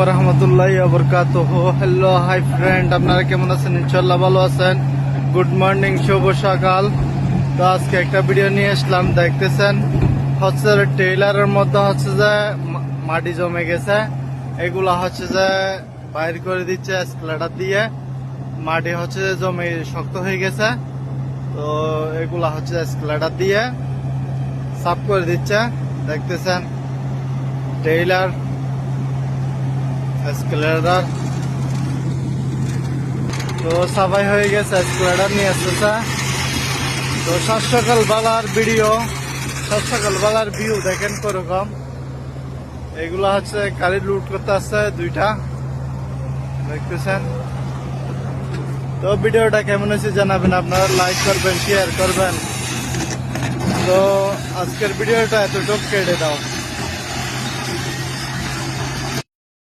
ওয়া রাহমাতুল্লাহি ওয়া বারাকাতুহু। হ্যালো হাই ফ্রেন্ড, আপনারা কেমন আছেন? ইনশাআল্লাহ ভালো আছেন। গুড মর্নিং, শুভ সকাল। তো আজকে একটা ভিডিও নিয়ে আসলাম, দেখতেছেন হচ্ছে টেইলারের মধ্যে হচ্ছে যে মাটি জমে গেছে, এগুলা হচ্ছে যে বাইর করে দিচ্ছে স্প্লেটার দিয়ে। মাটি হচ্ছে যে জমে শক্ত হয়ে গেছে, তো এগুলা হচ্ছে স্প্লেটার দিয়ে সাফ করে দিচ্ছে। দেখতেছেন টেইলার স্প্লেটার তো সাফাই হয়ে গেছে, স্প্লেটার নিয়ে আসতেছে। তো সাত সকাল বেলার ভিডিও, সাত সকাল বেলার ভিউ দেখেন কোরকম। এগুলা হচ্ছে গাড়ি লুট করতে আসছে দুইটা, দেখতেছেন। তো ভিডিওটা কেমন হয়েছে জানাবেন, আপনারা লাইক করবেন, শেয়ার করবেন। তো আজকের ভিডিওটা এতটুকু কেটে দাও।